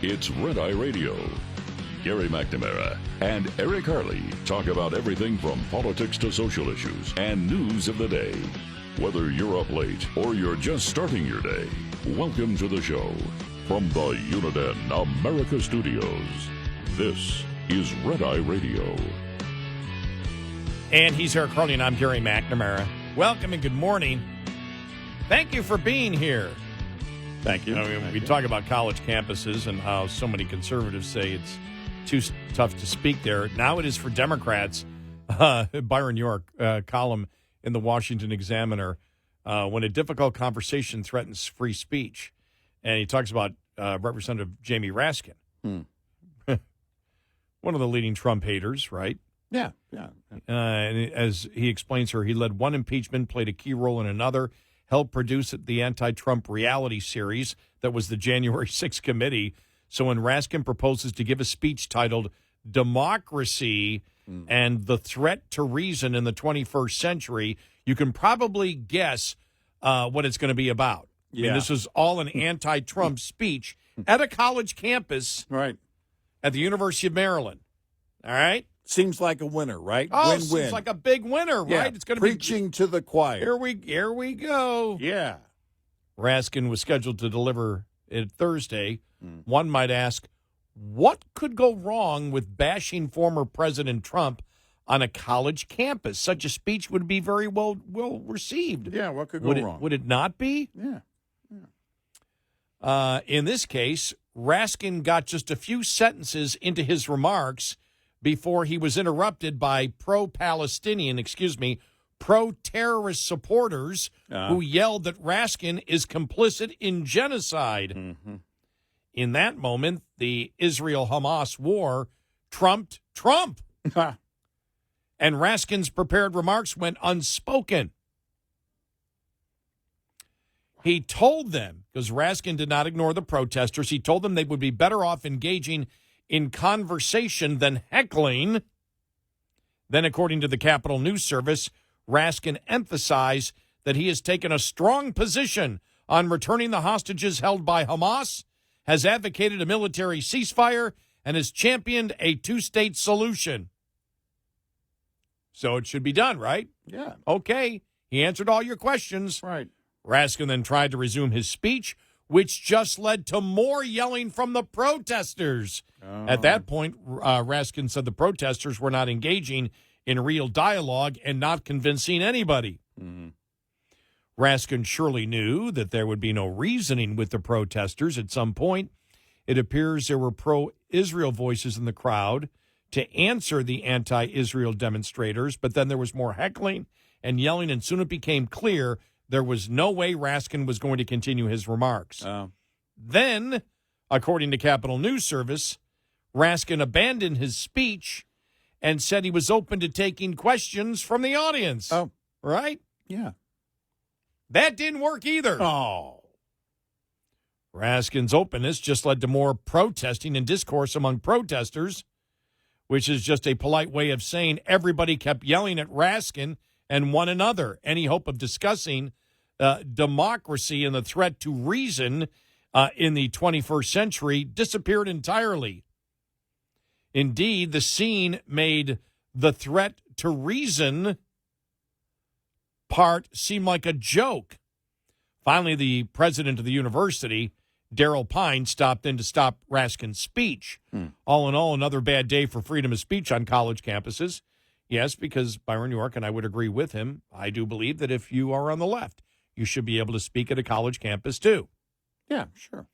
It's Red Eye Radio. Gary McNamara and Eric Harley talk about everything from politics to social issues and news of the day. Whether you're up late or you're just starting your day, welcome to the show. From the Uniden America Studios, this is Red Eye Radio. And he's Eric Harley, and I'm Gary McNamara. Welcome and good morning. Thank you for being here. Thank you. We talk about college campuses and how so many conservatives say it's too tough to speak there. Now it is for Democrats. Byron York column in the Washington Examiner, when a difficult conversation threatens free speech. And he talks about Representative Jamie Raskin, one of the leading Trump haters, right? Yeah. And as he explains here, he led one impeachment, played a key role in another, helped produce the anti-Trump reality series that was the January 6th committee. So when Raskin proposes to give a speech titled Democracy and the Threat to Reason in the 21st Century, you can probably guess what it's going to be about. Yeah. I mean, this is all an anti-Trump speech at a college campus Right. at the University of Maryland. All right? Seems like a winner, right? Oh, Win-win. seems like a big winner, Yeah. right? It's going to be preaching to the choir. Here we go. Yeah. Raskin was scheduled to deliver it Thursday. One might ask, what could go wrong with bashing former President Trump on a college campus? Such a speech would be very well received. Yeah, what could go wrong? Would it not be? Yeah. In this case, Raskin got just a few sentences into his remarks before he was interrupted by pro-terrorist supporters who yelled that Raskin is complicit in genocide. Mm-hmm. In that moment, the Israel-Hamas war trumped Trump. And Raskin's prepared remarks went unspoken. He told them, because Raskin did not ignore the protesters, he told them they would be better off engaging in conversation than heckling. Then, according to the Capitol News Service, Raskin emphasized that he has taken a strong position on returning the hostages held by Hamas, has advocated a military ceasefire, and has championed a two-state solution. So it should be done, right? Yeah. Okay. He answered all your questions. Right. Raskin then tried to resume his speech, which just led to more yelling from the protesters. At that point, Raskin said the protesters were not engaging in real dialogue and not convincing anybody. Mm-hmm. Raskin surely knew that there would be no reasoning with the protesters at some point. It appears there were pro-Israel voices in the crowd to answer the anti-Israel demonstrators, but then there was more heckling and yelling, and soon it became clear there was no way Raskin was going to continue his remarks. Then, according to Capitol News Service, Raskin abandoned his speech and said he was open to taking questions from the audience. Oh. Right? Yeah. That didn't work either. Oh. Raskin's openness just led to more protesting and discourse among protesters, which is just a polite way of saying everybody kept yelling at Raskin and one another. Any hope of discussing democracy and the threat to reason in the 21st century disappeared entirely. Indeed, the scene made the threat to reason part seem like a joke. Finally, the president of the university, Darrell Pine, stopped in to stop Raskin's speech. All in all, another bad day for freedom of speech on college campuses. Yes, because Byron York, and I would agree with him, I do believe that if you are on the left, you should be able to speak at a college campus too. Yeah, sure.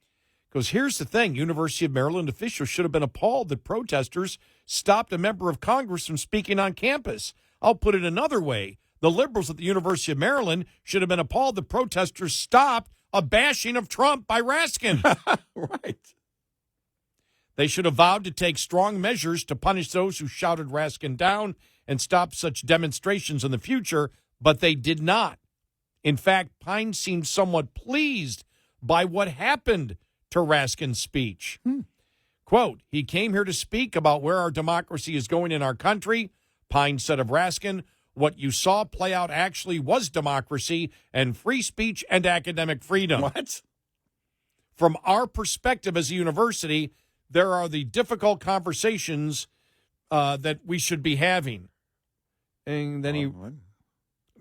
Because here's the thing, University of Maryland officials should have been appalled that protesters stopped a member of Congress from speaking on campus. I'll put it another way. The liberals at the University of Maryland should have been appalled that protesters stopped a bashing of Trump by Raskin. Right. They should have vowed to take strong measures to punish those who shouted Raskin down and stop such demonstrations in the future, but they did not. In fact, Pine seemed somewhat pleased by what happened to Raskin's speech. Quote, he came here to speak about where our democracy is going in our country. Pine said of Raskin, what you saw play out actually was democracy and free speech and academic freedom. What? from our perspective as a university, there are the difficult conversations that we should be having. And then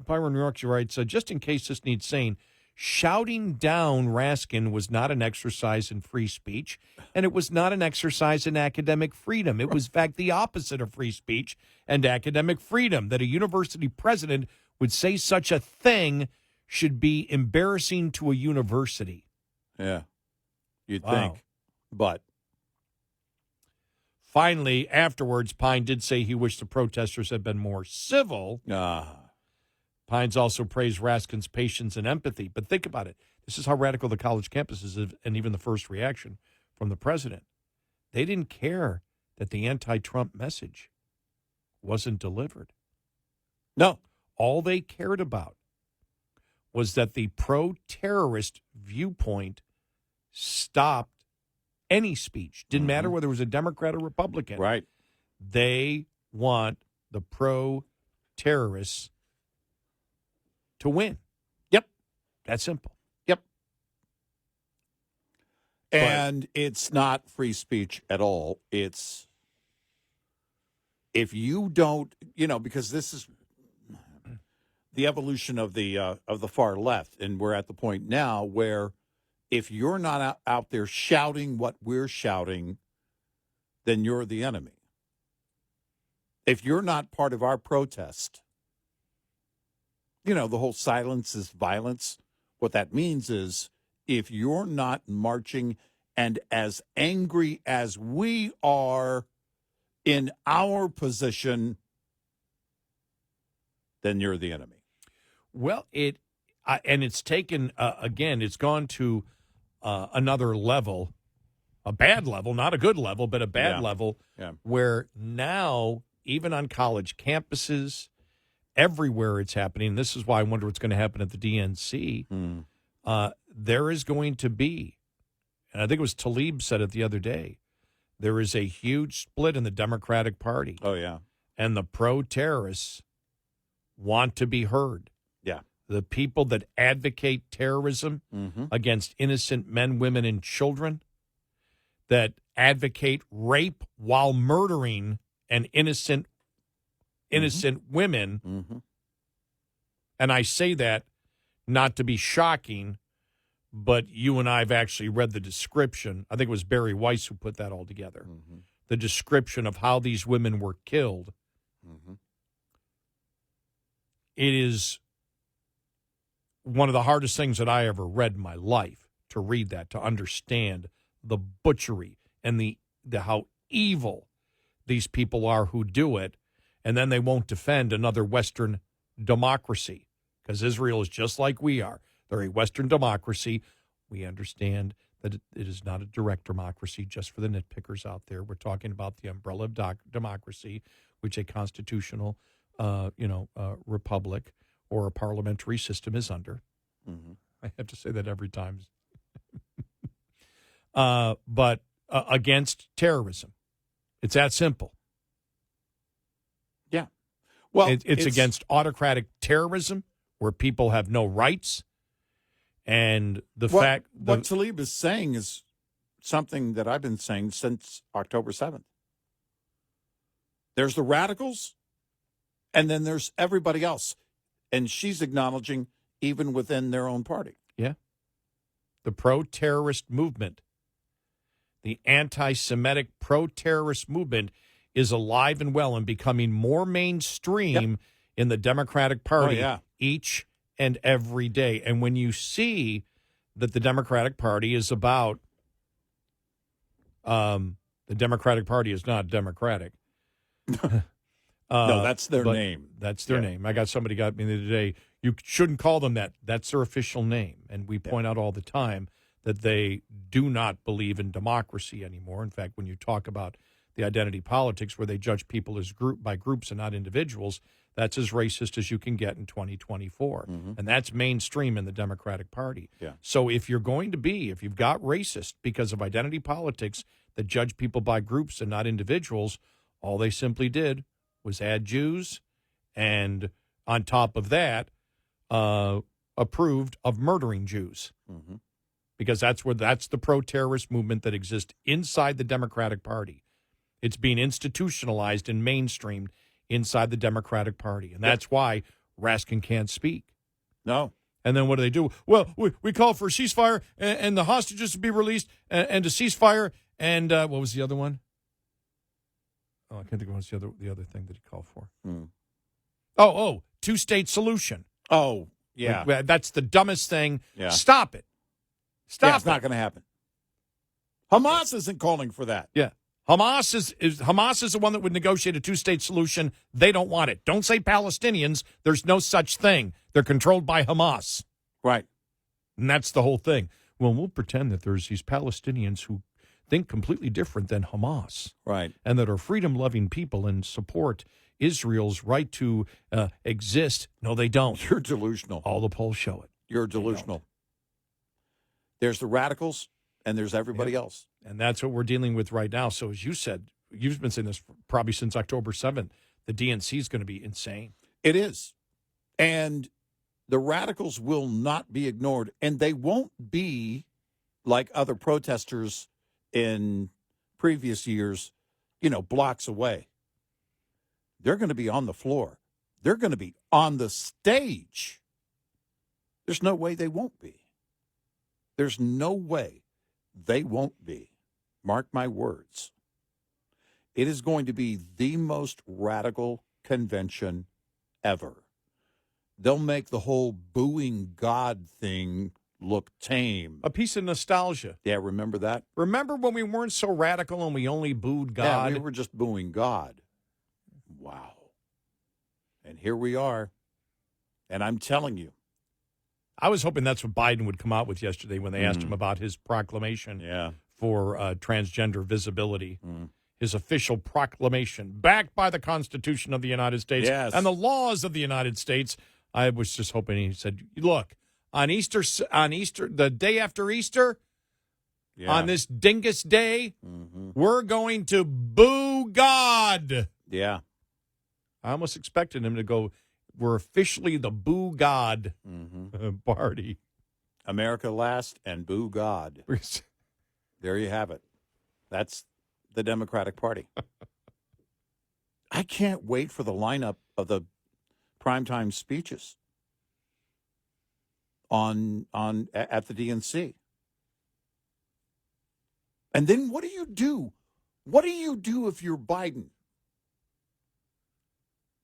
Byron York writes, just in case this needs saying, shouting down Raskin was not an exercise in free speech, and it was not an exercise in academic freedom. It was, in fact, the opposite of free speech and academic freedom. That a university president would say such a thing should be embarrassing to a university. Yeah, you'd Wow. think. But finally, afterwards, Pine did say he wished the protesters had been more civil. Pines also praised Raskin's patience and empathy. But think about it. This is how radical the college campus is, and even the first reaction from the president. They didn't care that the anti-Trump message wasn't delivered. no, All they cared about was that the pro-terrorist viewpoint stopped any speech. Didn't matter whether it was a Democrat or Republican. right. They want the pro-terrorists to win. Yep. That's simple. Yep. And it's not free speech at all. It's if you don't, because this is the evolution of the far left, and we're at the point now where if you're not out there shouting what we're shouting, then you're the enemy. If you're not part of our protest, the whole silence is violence. What that means is if you're not marching and as angry as we are in our position, then you're the enemy. Well, and it's taken, again, it's gone to another level, a bad level, not a good level, but a bad level, where now, even on college campuses, everywhere it's happening. This is why I wonder what's going to happen at the DNC. There is going to be, and I think it was Tlaib said it the other day, there is a huge split in the Democratic Party. Oh, yeah. And the pro-terrorists want to be heard. Yeah. The people that advocate terrorism against innocent men, women, and children, that advocate rape while murdering an innocent women. And I say that not to be shocking, but you and I have actually read the description. I think it was Barry Weiss who put that all together. The description of how these women were killed. It is one of the hardest things that I ever read in my life, to read that, to understand the butchery and the how evil these people are who do it. And then they won't defend another Western democracy, because Israel is just like we are. They're a Western democracy. We understand that it is not a direct democracy, just for the nitpickers out there. We're talking about the umbrella of democracy, which a constitutional, republic or a parliamentary system is under. I have to say that every time. But against terrorism. It's that simple. Yeah. Well, it's against autocratic terrorism where people have no rights. And what Tlaib is saying is something that I've been saying since October 7th. There's the radicals, and then there's everybody else. And she's acknowledging even within their own party. Yeah. The pro-terrorist movement, the anti-Semitic pro-terrorist movement is alive and well and becoming more mainstream in the Democratic Party each and every day. And when you see that the Democratic Party is about, the Democratic Party is not democratic. No, that's their name. That's their name. I got somebody got me the other day. You shouldn't call them that. That's their official name. And we point out all the time that they do not believe in democracy anymore. In fact, when you talk about the identity politics where they judge people as by groups and not individuals, that's as racist as you can get in 2024. And that's mainstream in the Democratic Party. Yeah. So if you've got racist because of identity politics that judge people by groups and not individuals, all they simply did was add Jews and on top of that, approved of murdering Jews. because that's the pro-terrorist movement that exists inside the Democratic Party. It's being institutionalized and mainstreamed inside the Democratic Party, and that's why Raskin can't speak. No. And then what do they do? Well, we call for a ceasefire and the hostages to be released and a ceasefire. And what was the other one? Oh, I can't think of what's the other thing that he called for. Oh, two-state solution. Oh, yeah. That's the dumbest thing. Yeah. Stop it. Stop It's not going to happen. Hamas isn't calling for that. Yeah. Hamas is the one that would negotiate a two-state solution. They don't want it. Don't say Palestinians. There's no such thing. They're controlled by Hamas. Right. And that's the whole thing. Well, we'll pretend that there's these Palestinians who think completely different than Hamas. Right. And that are freedom-loving people and support Israel's right to exist. No, they don't. You're delusional. All the polls show it. You're delusional. There's the radicals, and there's everybody else. And that's what we're dealing with right now. So as you said, you've been saying this probably since October 7th, the DNC is going to be insane. It is. And the radicals will not be ignored, and they won't be like other protesters in previous years, blocks away. They're going to be on the floor. They're going to be on the stage. There's no way they won't be. There's no way they won't be. Mark my words. It is going to be the most radical convention ever. They'll make the whole booing God thing look tame. A piece of nostalgia. Yeah, remember that? Remember when we weren't so radical and we only booed God? Yeah, we were just booing God. Wow. And here we are. And I'm telling you. I was hoping that's what Biden would come out with yesterday when they asked him about his proclamation for transgender visibility. His official proclamation, backed by the Constitution of the United States and the laws of the United States. I was just hoping he said, look, on Easter, the day after Easter, on this dingus day, we're going to boo God. Yeah. I almost expected him to go, we're officially the boo God party. America last and boo God. There you have it. That's the Democratic Party. I can't wait for the lineup of the primetime speeches at the DNC. And then what do you do? What do you do if you're Biden?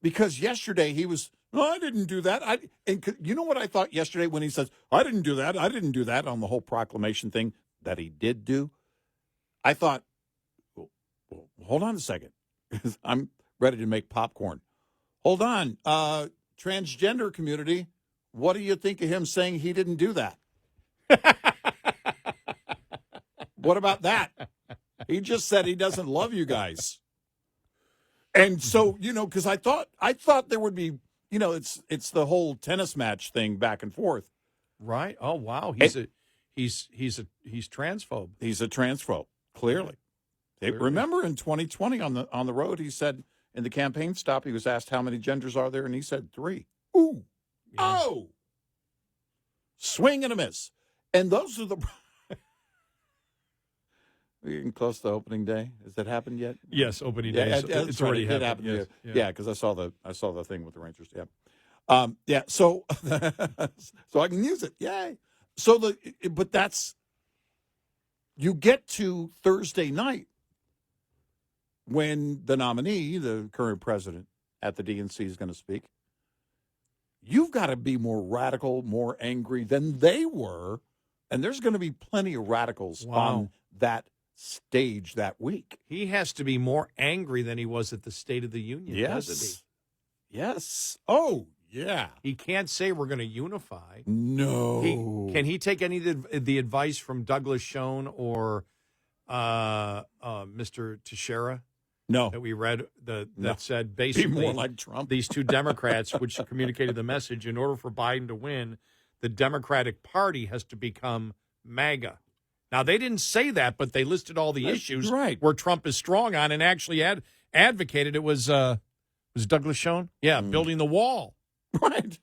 Because yesterday he was, I didn't do that. And you know what I thought yesterday when he says, I didn't do that on the whole proclamation thing that he did do? I thought, well, hold on a second. I'm ready to make popcorn. Hold on. Transgender community, what do you think of him saying he didn't do that? What about that? He just said he doesn't love you guys. And so, because I thought there would be, it's the whole tennis match thing back and forth. Right. Oh, wow. He's transphobe. He's a transphobe, clearly. Remember in 2020 on the road, he said in the campaign stop, he was asked how many genders are there, and he said 3. Ooh. Yeah. Oh. Swing and a miss. And those are the... We're getting close to opening day. Has that happened yet? Yes, opening day. It's already happened. Yeah, because I saw the thing with the Rangers. Yeah. So so I can use it. Yay. But that's, you get to Thursday night when the nominee, the current president at the DNC, is going to speak. You've got to be more radical, more angry than they were, and there's going to be plenty of radicals on that stage that week. He has to be more angry than he was at the State of the Union, doesn't he? Yes. Oh, yeah. He can't say we're going to unify. No. Can he take any of the advice from Douglas Schoen or Mr. Teixeira? No. That we read that said basically be more like Trump. These two Democrats, which communicated the message, in order for Biden to win, the Democratic Party has to become MAGA. Now, they didn't say that, but they listed all the issues where Trump is strong on and actually advocated. It was Douglas Schoen? Yeah, building the wall. Right.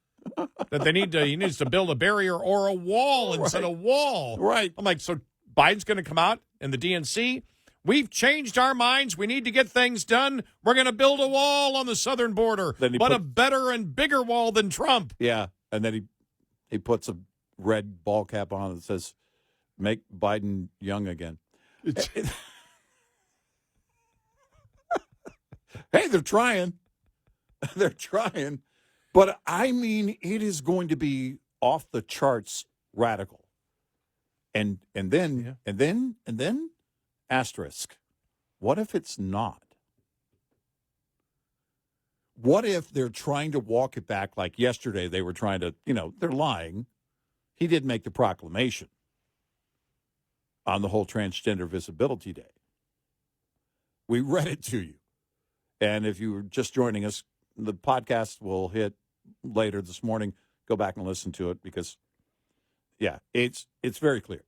that he needs to build a barrier or a wall instead of wall. Right. I'm like, so Biden's going to come out in the DNC? We've changed our minds. We need to get things done. We're going to build a wall on the southern border, but a better and bigger wall than Trump. Yeah, and then he puts a red ball cap on that says, "Make Biden young again." Hey, they're trying. They're trying. But, I mean, it is going to be off the charts radical. And then asterisk. What if it's not? What if they're trying to walk it back like yesterday they were trying to, they're lying. He did make the proclamation on the whole Transgender Visibility Day. We read it to you. And if you were just joining us, the podcast will hit later this morning. Go back and listen to it because, yeah, it's very clear.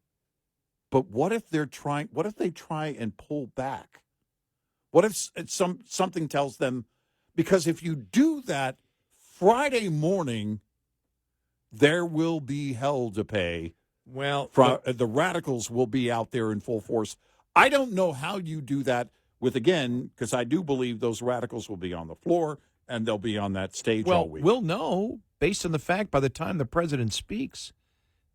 But what if they try and pull back? What if something tells them, because if you do that Friday morning, there will be hell to pay. Well, the radicals will be out there in full force. I don't know how you do that because I do believe those radicals will be on the floor and they'll be on that stage all week. We'll know based on the fact by the time the president speaks,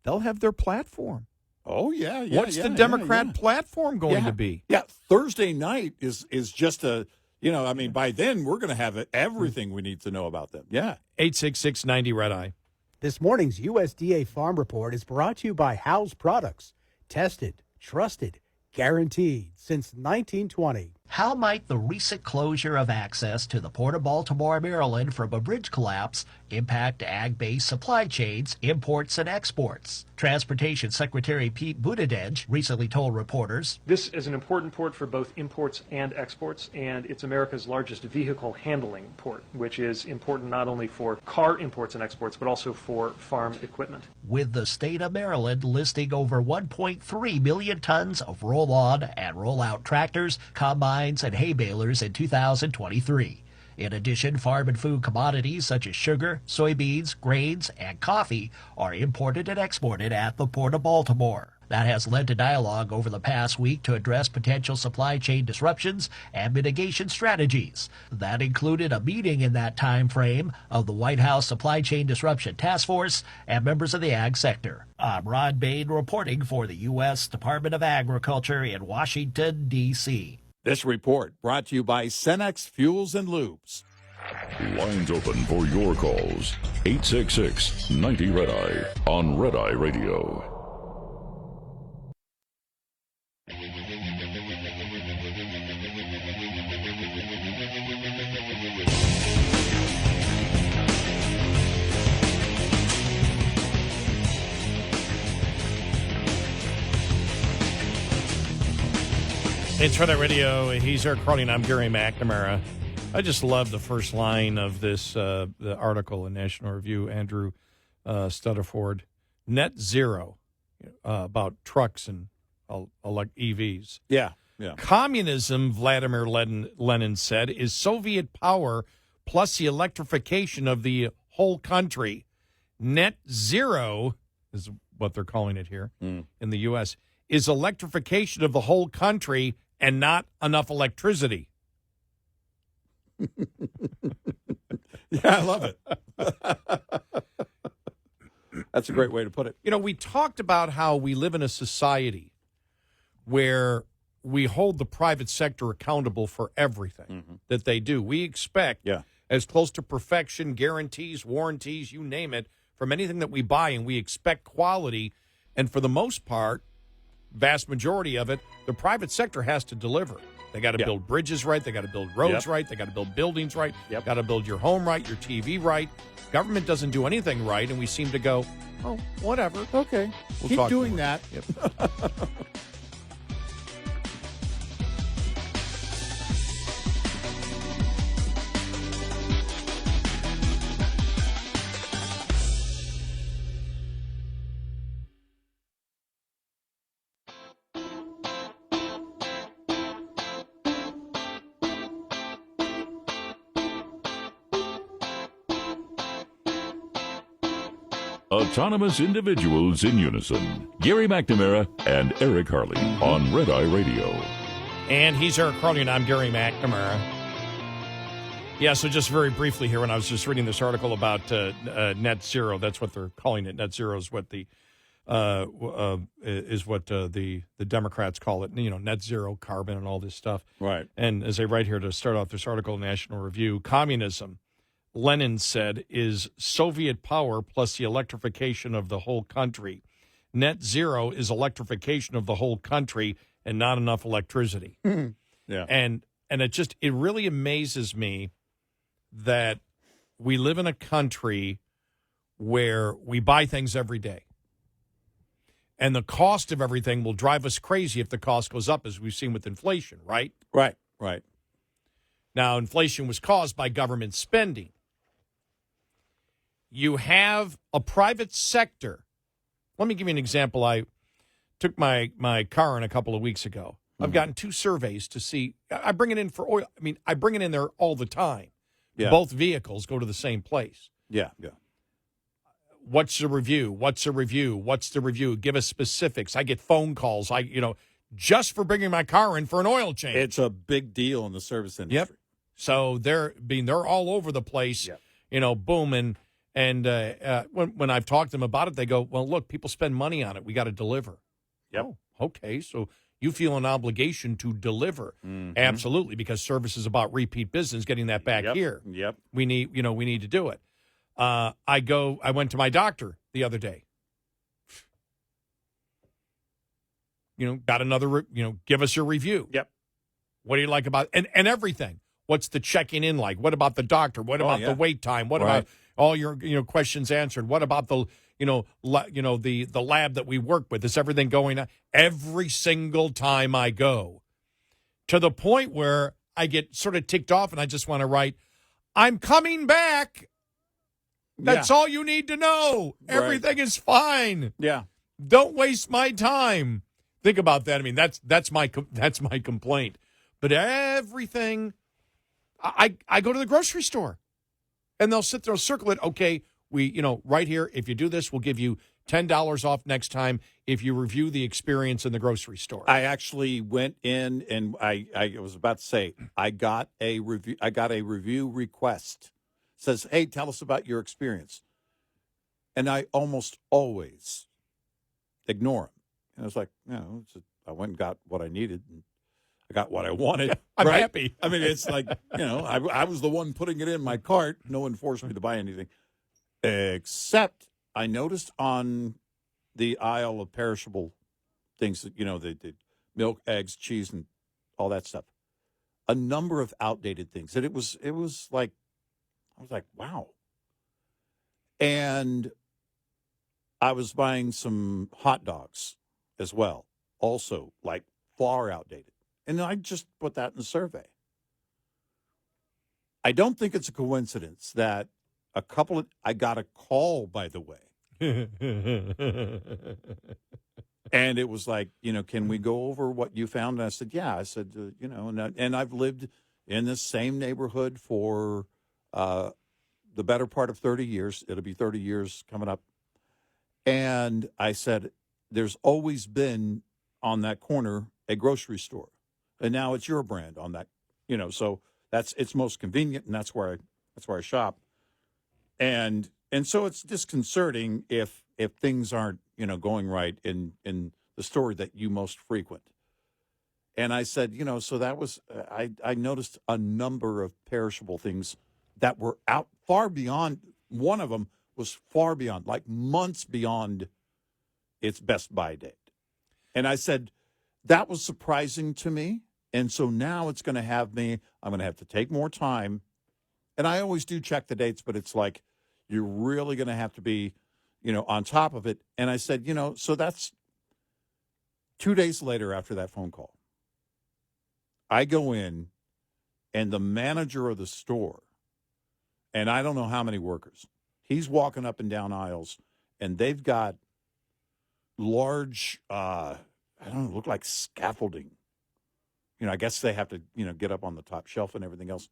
they'll have their platform. Oh, yeah. What's the Democrat platform going to be? Yeah, Thursday night is just by then we're going to have everything we need to know about them. Yeah. 866-90 Red Eye. This morning's USDA Farm Report is brought to you by House Products. Tested, trusted, guaranteed since 1920. How might the recent closure of access to the Port of Baltimore, Maryland from a bridge collapse impact ag-based supply chains, imports, and exports? Transportation Secretary Pete Buttigieg recently told reporters, "This is an important port for both imports and exports, and it's America's largest vehicle handling port, which is important not only for car imports and exports, but also for farm equipment." With the state of Maryland listing over 1.3 million tons of roll-on and roll-out tractors, combines, and hay balers in 2023. In addition, farm and food commodities such as sugar, soybeans, grains, and coffee are imported and exported at the Port of Baltimore. That has led to dialogue over the past week to address potential supply chain disruptions and mitigation strategies. That included a meeting in that time frame of the White House Supply Chain Disruption Task Force and members of the ag sector. I'm Ron Bain reporting for the U.S. Department of Agriculture in Washington, D.C. This report brought to you by Cenex Fuels and Lubes. Lines open for your calls. 866-90 Red Eye on Red Eye Radio. It's Red Eye Radio. He's Eric Harley, and I'm Gary McNamara. I just love the first line of this the article in National Review. Andrew Studdaford, net zero, about trucks and EVs. Yeah. Communism, Vladimir Lenin said, is Soviet power plus the electrification of the whole country. Net zero is what they're calling it here in the U.S., is electrification of the whole country and not enough electricity. Yeah, I love it. That's a great way to put it. We talked about how we live in a society where we hold the private sector accountable for everything that they do. We expect as close to perfection, guarantees, warranties, you name it, from anything that we buy, and we expect quality. And for the most part, vast majority of it, the private sector has to deliver. They got to build bridges right. They got to build roads right. They got to build buildings right. Got to build your home right, your TV right. Government doesn't do anything right, and we seem to go, oh, whatever. Okay. We'll keep doing more. that. Yep. Autonomous individuals in unison. Gary McNamara and Eric Harley on Red Eye Radio. And he's Eric Harley, and I'm Gary McNamara. Yeah, so just very briefly here, when I was just reading this article about net zero, that's what they're calling it. Net zero is what the Democrats call it. You know, net zero carbon and all this stuff. Right. And as they write here to start off this article, National Review, communism, Lenin said, is Soviet power plus the electrification of the whole country. Net zero is electrification of the whole country and not enough electricity. Yeah. And it really amazes me that we live in a country where we buy things every day. And the cost of everything will drive us crazy if the cost goes up, as we've seen with inflation, right? Right. Now, inflation was caused by government spending. You have a private sector. Let me give you an example. I took my car in a couple of weeks ago. I've gotten 2 surveys to see. I bring it in for oil. I mean, I bring it in there all the time. Yeah. Both vehicles go to the same place. Yeah. What's the review? What's the review? Give us specifics. I get phone calls. Just for bringing my car in for an oil change. It's a big deal in the service industry. Yep. So they're all over the place. Yep. Boom. And when I've talked to them about it, they go, well, look, people spend money on it. We got to deliver. Yep. Oh, okay. So you feel an obligation to deliver. Mm-hmm. Absolutely, because service is about repeat business, getting that back here. Yep. We need to do it. I went to my doctor the other day. Got another, give us your review. Yep. What do you like about and everything? What's the checking in like? What about the doctor? What about the wait time? What about all your questions answered? What about the the lab that we work with? Is everything going on? Every single time I go, to the point where I get sort of ticked off and I just want to write, I'm coming back. That's all you need to know. Right. Everything is fine. Yeah. Don't waste my time. Think about that. I mean, that's my complaint. But everything, I go to the grocery store, and they'll circle it. Okay, we right here. If you do this, we'll give you $10 off next time if you review the experience in the grocery store. I actually went in and I was about to say I got a review. I got a review request. It says, hey, tell us about your experience, and I almost always ignore them. And I was like, I went and got what I needed. And I got what I wanted. I'm happy. I mean, it's like, I was the one putting it in my cart. No one forced me to buy anything. Except I noticed on the aisle of perishable things that, the milk, eggs, cheese, and all that stuff, a number of outdated things. And it was like, I was like, wow. And I was buying some hot dogs as well, also like far outdated. And I just put that in the survey. I don't think it's a coincidence that I got a call, by the way. And it was like, can we go over what you found? And I said, yeah. I said, and I've lived in this same neighborhood for the better part of 30 years. It'll be 30 years coming up. And I said, there's always been on that corner a grocery store. And now it's your brand on that, so it's most convenient, and that's where I shop. And so it's disconcerting if things aren't, going right in the store that you most frequent. And I said, so that was, I noticed a number of perishable things that were out far beyond, one of them was far beyond, like months beyond its best buy date. And I said, that was surprising to me. And so now it's going to have me, I'm going to have to take more time. And I always do check the dates, but it's like, you're really going to have to be, on top of it. And I said, so that's 2 days later after that phone call. I go in, and the manager of the store, and I don't know how many workers, he's walking up and down aisles, and they've got large, look like scaffolding. I guess they have to, get up on the top shelf and everything else.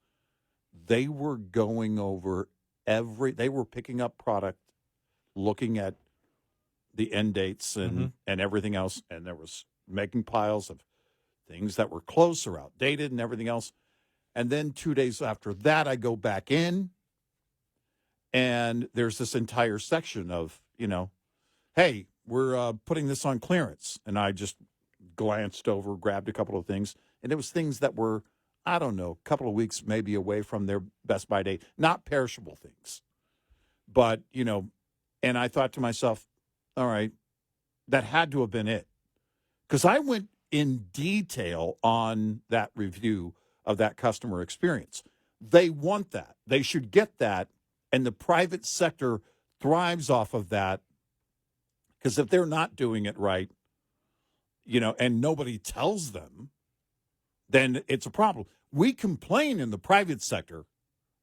They were going over they were picking up product looking at the end dates and everything else, and there was making piles of things that were close or outdated and everything else. And then 2 days after that, I go back in, and there's this entire section of, hey, we're putting this on clearance. And I just glanced over, grabbed a couple of things, and it was things that were, I don't know, a couple of weeks maybe away from their Best Buy date, not perishable things. But, and I thought to myself, all right, that had to have been it. Because I went in detail on that review of that customer experience. They want that. They should get that. And the private sector thrives off of that. Because if they're not doing it right, and nobody tells them, then it's a problem. We complain in the private sector,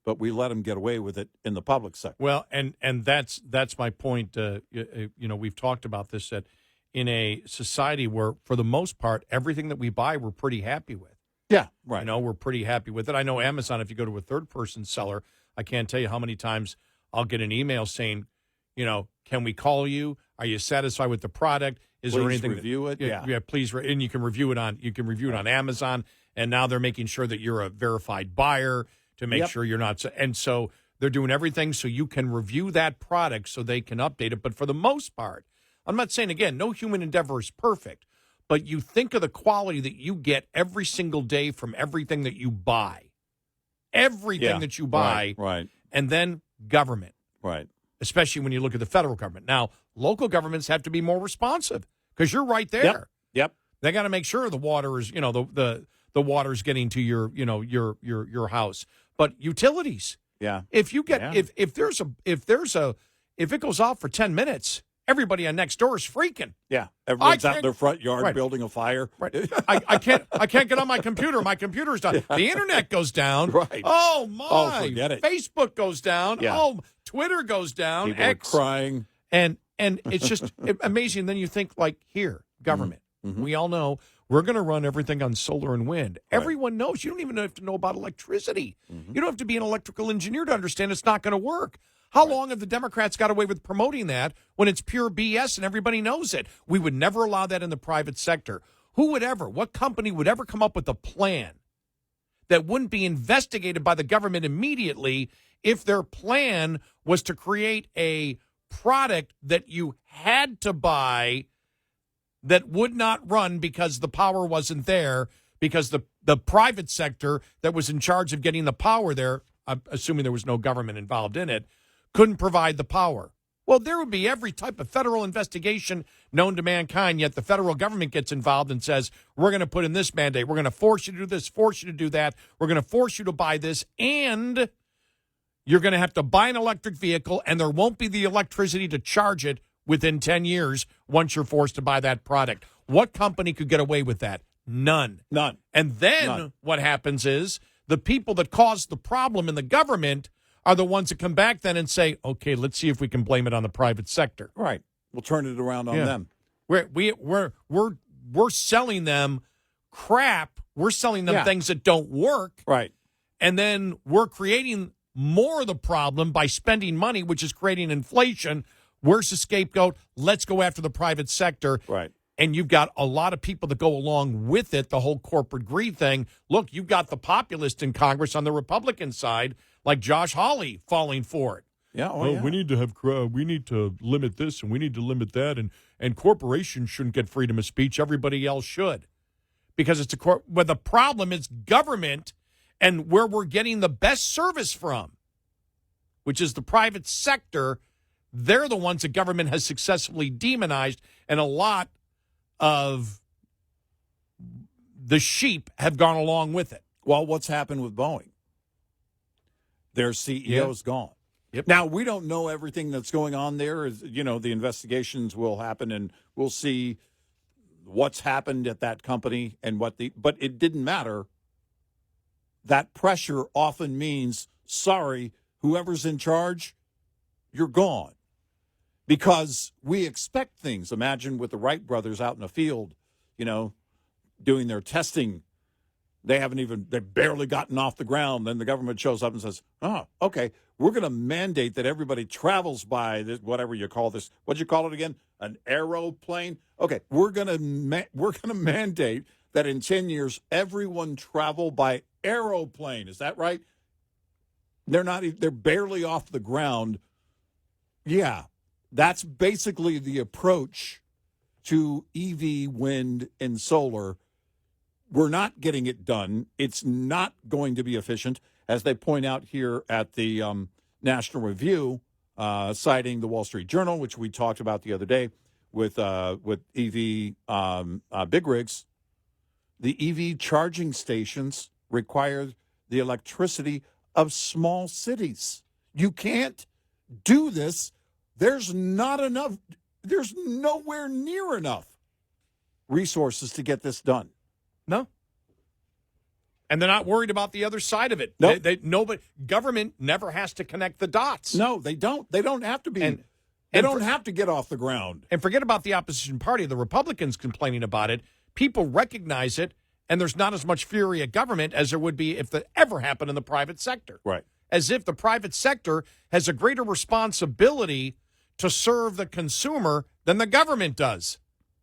but we let them get away with it in the public sector. Well, and that's my point. We've talked about this, that in a society where, for the most part, everything that we buy, we're pretty happy with. Yeah, right. We're pretty happy with it. I know Amazon, if you go to a third-person seller, I can't tell you how many times I'll get an email saying, can we call you? Are you satisfied with the product? Is please there anything review it? Yeah, please. And you can review it on Amazon. And now they're making sure that you're a verified buyer to make sure you're not. And so they're doing everything so you can review that product so they can update it. But for the most part, I'm not saying, again, no human endeavor is perfect, but you think of the quality that you get every single day from everything that you buy. Everything that you buy. Right. And then government. Right. Especially when you look at the federal government. Now, local governments have to be more responsive because you're right there. Yep. They got to make sure the water is, the water's getting to your house. But utilities. Yeah. If you get if it goes off for 10 minutes, everybody on next door is freaking. Yeah. Everyone's out in their front yard building a fire. Right. I can't get on my computer. My computer's done. Yeah. The internet goes down. Right. Oh my. Oh, forget it. Facebook goes down. Yeah. Oh, Twitter goes down. People X. are crying. And it's just amazing. Then you think, like, here, government. Mm-hmm. We all know we're going to run everything on solar and wind. Right. Everyone knows. You don't even have to know about electricity. Mm-hmm. You don't have to be an electrical engineer to understand it's not going to work. How long have the Democrats got away with promoting that when it's pure BS and everybody knows it? We would never allow that in the private sector. What company would ever come up with a plan that wouldn't be investigated by the government immediately if their plan was to create a product that you had to buy that would not run because the power wasn't there, because the private sector that was in charge of getting the power there, I'm assuming there was no government involved in it, couldn't provide the power. Well, there would be every type of federal investigation known to mankind, yet the federal government gets involved and says, we're going to put in this mandate. We're going to force you to do this, force you to do that. We're going to force you to buy this, and you're going to have to buy an electric vehicle, and there won't be the electricity to charge it within 10 years once you're forced to buy that product. What company could get away with that? None. And then what happens is the people that caused the problem in the government are the ones that come back then and say, okay, let's see if we can blame it on the private sector. Right. We'll turn it around on them. We're selling them crap. We're selling them things that don't work. Right. And then we're creating more of the problem by spending money, which is creating inflation. Where's the scapegoat? Let's go after the private sector. Right. And you've got a lot of people that go along with it, the whole corporate greed thing. Look, you've got the populists in Congress on the Republican side, like Josh Hawley, falling for it. Yeah. We need to limit this and we need to limit that, and corporations shouldn't get freedom of speech. Everybody else should, because it's but the problem is government, and where we're getting the best service from, which is the private sector. They're the ones that government has successfully demonized, and a lot of the sheep have gone along with it. Well, what's happened with Boeing? Their CEO's gone. Yep. Now, we don't know everything that's going on there. The investigations will happen, and we'll see what's happened at that company and but it didn't matter. That pressure often means, sorry, whoever's in charge, you're gone. Because we expect things. Imagine with the Wright brothers out in the field, doing their testing. They've barely gotten off the ground. Then the government shows up and says, oh, okay, we're going to mandate that everybody travels by this, whatever you call this. What'd you call it again? An aeroplane? Okay, we're going to mandate that in 10 years, everyone travel by aeroplane. Is that right? They're barely off the ground. Yeah, that's basically the approach to EV, wind, and solar. We're not getting it done. It's not going to be efficient, as they point out here at the National Review, citing the Wall Street Journal, which we talked about the other day with EV big rigs. The EV charging stations require the electricity of small cities. You can't do this. There's not enough. There's nowhere near enough resources to get this done. No. And they're not worried about the other side of it. Nope. Government never has to connect the dots. No, they don't. They don't have to be. They don't have to get off the ground. And forget about the opposition party, the Republicans complaining about it. People recognize it, and there's not as much fury at government as there would be if that ever happened in the private sector. Right. As if the private sector has a greater responsibility to serve the consumer than the government does.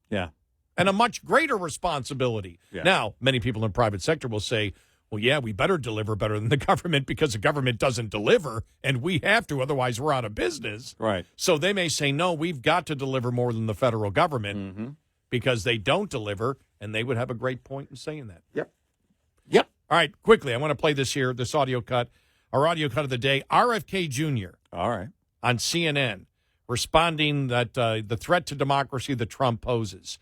Yeah. And a much greater responsibility. Yeah. Now, many people in the private sector will say, well, yeah, we better deliver better than the government because the government doesn't deliver, and we have to, otherwise we're out of business. Right. So they may say, no, we've got to deliver more than the federal government because they don't deliver, and they would have a great point in saying that. Yep. All right, quickly, I want to play this here, this audio cut, our audio cut of the day. RFK Jr. All right. on CNN responding that the threat to democracy that Trump poses.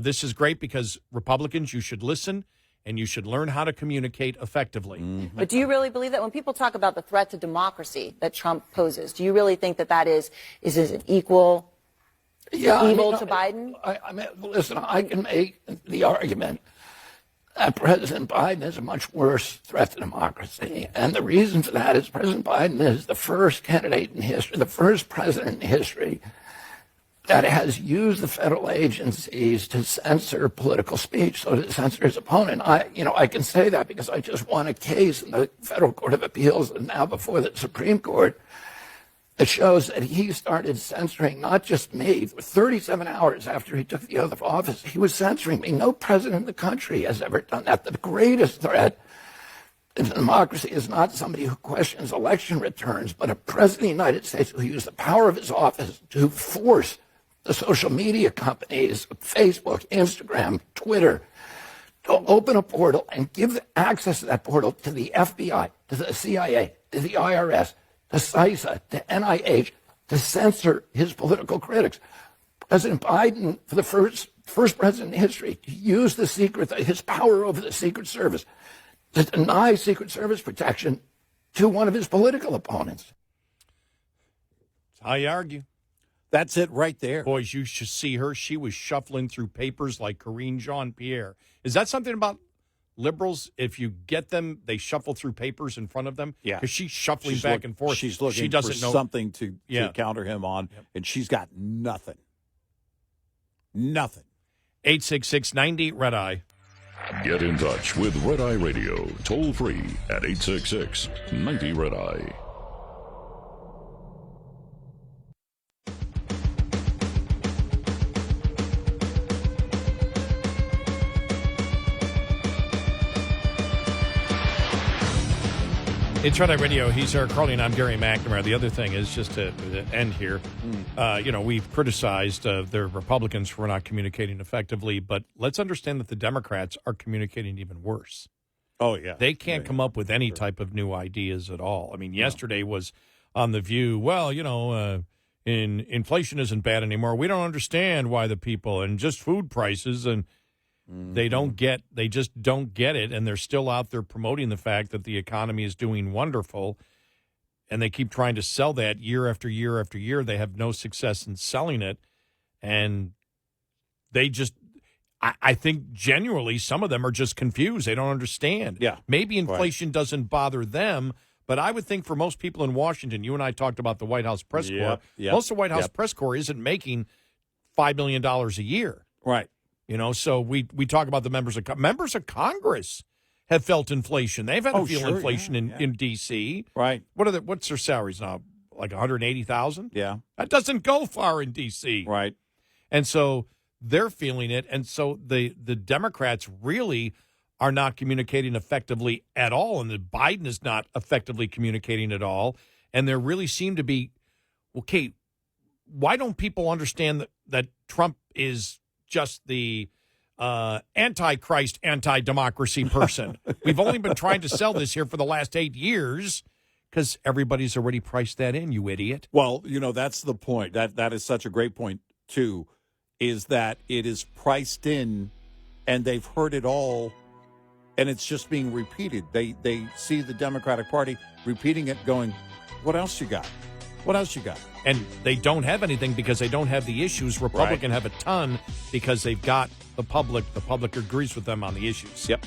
This is great because Republicans, you should listen and you should learn how to communicate effectively. But do you really believe that when people talk about the threat to democracy that Trump poses, do you really think that that is an equal evil to Biden? I mean, listen, I can make the argument that President Biden is a much worse threat to democracy. And the reason for that is President Biden is the first candidate in history, the first president in history that has used the federal agencies to censor political speech, so to censor his opponent. I can say that because I just won a case in the Federal Court of Appeals and now before the Supreme Court that shows that he started censoring not just me. For 37 hours after he took the oath of office, he was censoring me. No president in the country has ever done that. The greatest threat to democracy is not somebody who questions election returns, but a president of the United States who used the power of his office to force the social media companies, Facebook, Instagram, Twitter, to open a portal and give access to that portal to the FBI, to the CIA, to the IRS, to CISA, to NIH, to censor his political critics. President Biden, for the first president in history, to use his power over the Secret Service to deny Secret Service protection to one of his political opponents. That's how you argue. That's it right there. Boys, you should see her. She was shuffling through papers like Karine Jean-Pierre. Is that something about liberals? If you get them, they shuffle through papers in front of them? Yeah. Because she's shuffling back and forth. She's looking she doesn't for know something to counter him on, and she's got nothing. Nothing. 866-90-RED-EYE. Get in touch with Red Eye Radio, toll free at 866-90-RED-EYE. It's Red Eye Radio. He's Eric Harley, and I'm Gary McNamara. The other thing is, just to end here, we've criticized the Republicans for not communicating effectively, but let's understand that the Democrats are communicating even worse. Oh, yeah. They can't come up with any type of new ideas at all. I mean, yesterday was on The View, inflation isn't bad anymore. We don't understand why the people, and just food prices, and they just don't get it, and they're still out there promoting the fact that the economy is doing wonderful, and they keep trying to sell that year after year after year. They have no success in selling it, and they just, I think genuinely some of them are just confused. They don't understand. Yeah. Maybe inflation doesn't bother them, but I would think for most people in Washington, you and I talked about the White House press corps, most of the White House press corps isn't making $5 million a year. Right. So we talk about the members of Congress have felt inflation. They've had to feel sure, inflation yeah. in D.C. Right. What's their salaries now? Like $180,000? Yeah. That doesn't go far in D.C. Right. And so they're feeling it. And so the Democrats really are not communicating effectively at all. And the Biden is not effectively communicating at all. And there really seem to be, okay, why don't people understand that Trump is just the anti-Christ, anti-democracy person? We've only been trying to sell this here for the last 8 years because everybody's already priced that in, you idiot. Well, that's the point. That is such a great point, too, is that it is priced in and they've heard it all and it's just being repeated. They see the Democratic Party repeating it going, what else you got? What else you got? And they don't have anything because they don't have the issues. Republican have a ton because they've got the public. The public agrees with them on the issues. Yep.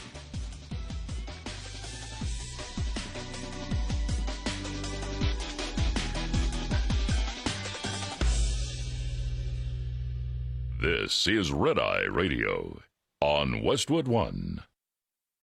This is Red Eye Radio on Westwood One.